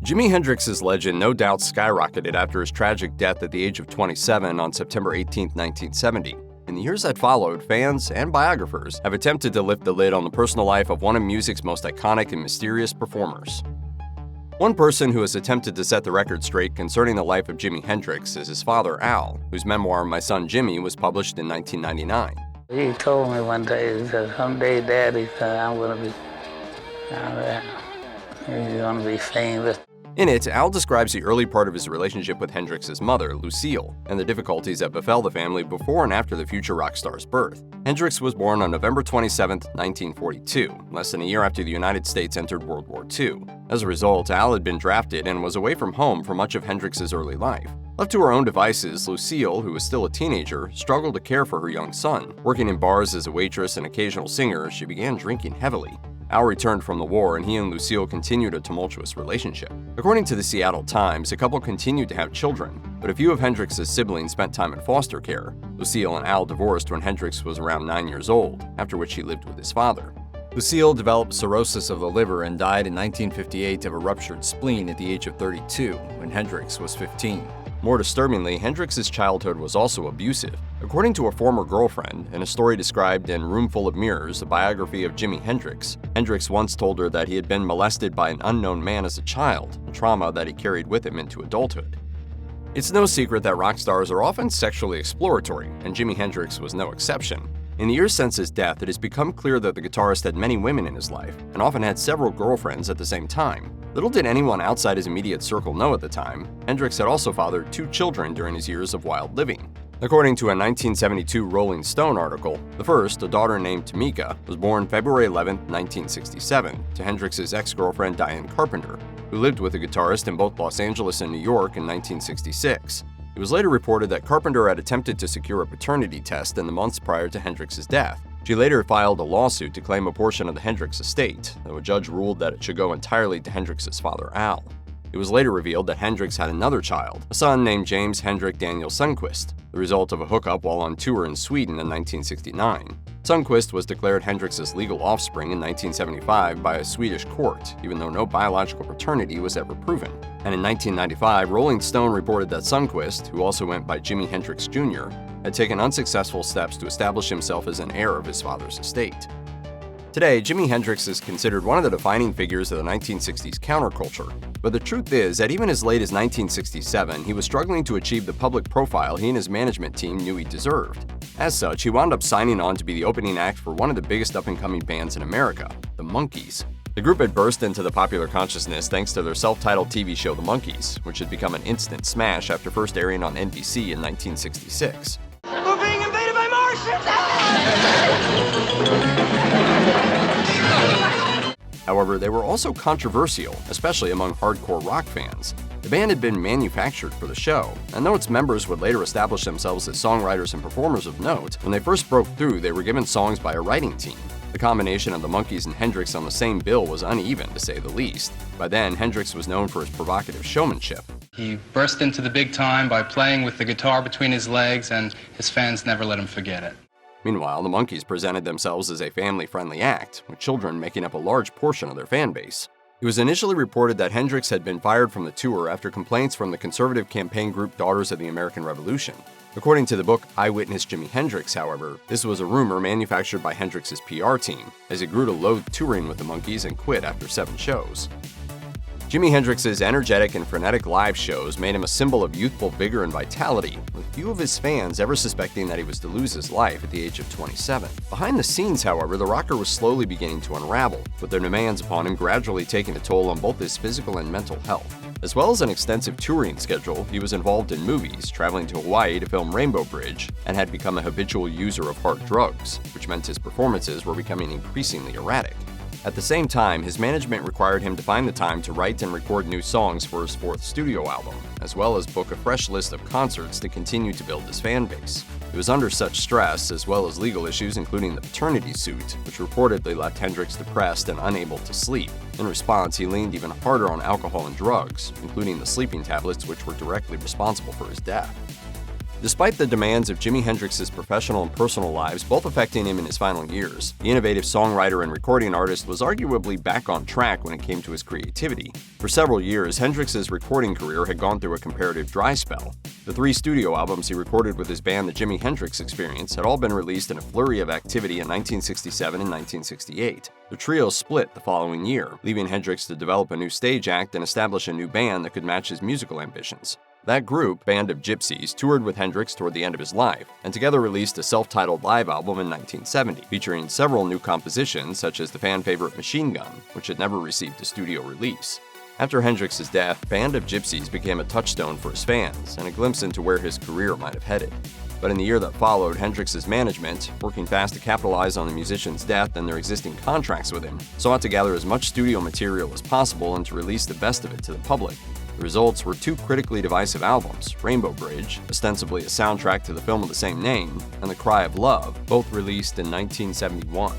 Jimi Hendrix's legend no doubt skyrocketed after his tragic death at the age of 27 on September 18, 1970. In the years that followed, fans and biographers have attempted to lift the lid on the personal life of one of music's most iconic and mysterious performers. One person who has attempted to set the record straight concerning the life of Jimi Hendrix is his father, Al, whose memoir, My Son Jimmy, was published in 1999. He told me one day, he said, someday, Daddy, I'm going to be down there. You're going to be famous. In it, Al describes the early part of his relationship with Hendrix's mother, Lucille, and the difficulties that befell the family before and after the future rock star's birth. Hendrix was born on November 27, 1942, less than a year after the United States entered World War II. As a result, Al had been drafted and was away from home for much of Hendrix's early life. Left to her own devices, Lucille, who was still a teenager, struggled to care for her young son. Working in bars as a waitress and occasional singer, she began drinking heavily. Al returned from the war, and he and Lucille continued a tumultuous relationship. According to the Seattle Times, the couple continued to have children, but a few of Hendrix's siblings spent time in foster care. Lucille and Al divorced when Hendrix was around 9 years old, after which he lived with his father. Lucille developed cirrhosis of the liver and died in 1958 of a ruptured spleen at the age of 32, when Hendrix was 15. More disturbingly, Hendrix's childhood was also abusive. According to a former girlfriend, in a story described in Room Full of Mirrors, a biography of Jimi Hendrix, Hendrix once told her that he had been molested by an unknown man as a child, a trauma that he carried with him into adulthood. It's no secret that rock stars are often sexually exploratory, and Jimi Hendrix was no exception. In the years since his death, it has become clear that the guitarist had many women in his life, and often had several girlfriends at the same time. Little did anyone outside his immediate circle know at the time, Hendrix had also fathered 2 children during his years of wild living. According to a 1972 Rolling Stone article, the first, a daughter named Tamika, was born February 11, 1967, to Hendrix's ex-girlfriend Diane Carpenter, who lived with the guitarist in both Los Angeles and New York in 1966. It was later reported that Carpenter had attempted to secure a paternity test in the months prior to Hendrix's death. She later filed a lawsuit to claim a portion of the Hendrix estate, though a judge ruled that it should go entirely to Hendrix's father, Al. It was later revealed that Hendrix had another child, a son named James Hendrik Daniel Sundquist, the result of a hookup while on tour in Sweden in 1969. Sundquist was declared Hendrix's legal offspring in 1975 by a Swedish court, even though no biological paternity was ever proven. And in 1995, Rolling Stone reported that Sundquist, who also went by Jimi Hendrix Jr., had taken unsuccessful steps to establish himself as an heir of his father's estate. Today, Jimi Hendrix is considered one of the defining figures of the 1960s counterculture, but the truth is that even as late as 1967, he was struggling to achieve the public profile he and his management team knew he deserved. As such, he wound up signing on to be the opening act for one of the biggest up-and-coming bands in America, the Monkees. The group had burst into the popular consciousness thanks to their self-titled TV show The Monkees, which had become an instant smash after first airing on NBC in 1966. We're being invaded by Martians! However, they were also controversial, especially among hardcore rock fans. The band had been manufactured for the show, and though its members would later establish themselves as songwriters and performers of note, when they first broke through, they were given songs by a writing team. The combination of the Monkees and Hendrix on the same bill was uneven, to say the least. By then, Hendrix was known for his provocative showmanship. He burst into the big time by playing with the guitar between his legs, and his fans never let him forget it. Meanwhile, the Monkees presented themselves as a family-friendly act, with children making up a large portion of their fan base. It was initially reported that Hendrix had been fired from the tour after complaints from the conservative campaign group Daughters of the American Revolution. According to the book Eyewitness Jimi Hendrix, however, this was a rumor manufactured by Hendrix's PR team, as he grew to loathe touring with the Monkees and quit after 7 shows. Jimi Hendrix's energetic and frenetic live shows made him a symbol of youthful vigor and vitality, with few of his fans ever suspecting that he was to lose his life at the age of 27. Behind the scenes, however, the rocker was slowly beginning to unravel, with their demands upon him gradually taking a toll on both his physical and mental health. As well as an extensive touring schedule, he was involved in movies, traveling to Hawaii to film Rainbow Bridge, and had become a habitual user of hard drugs, which meant his performances were becoming increasingly erratic. At the same time, his management required him to find the time to write and record new songs for his 4th studio album, as well as book a fresh list of concerts to continue to build his fan base. It was under such stress, as well as legal issues including the paternity suit, which reportedly left Hendrix depressed and unable to sleep. In response, he leaned even harder on alcohol and drugs, including the sleeping tablets which were directly responsible for his death. Despite the demands of Jimi Hendrix's professional and personal lives both affecting him in his final years, the innovative songwriter and recording artist was arguably back on track when it came to his creativity. For several years, Hendrix's recording career had gone through a comparative dry spell. The 3 studio albums he recorded with his band The Jimi Hendrix Experience had all been released in a flurry of activity in 1967 and 1968. The trio split the following year, leaving Hendrix to develop a new stage act and establish a new band that could match his musical ambitions. That group, Band of Gypsies, toured with Hendrix toward the end of his life, and together released a self-titled live album in 1970, featuring several new compositions such as the fan-favorite Machine Gun, which had never received a studio release. After Hendrix's death, Band of Gypsies became a touchstone for his fans and a glimpse into where his career might have headed. But in the year that followed, Hendrix's management, working fast to capitalize on the musician's death and their existing contracts with him, sought to gather as much studio material as possible and to release the best of it to the public. The results were 2 critically divisive albums, Rainbow Bridge, ostensibly a soundtrack to the film of the same name, and The Cry of Love, both released in 1971.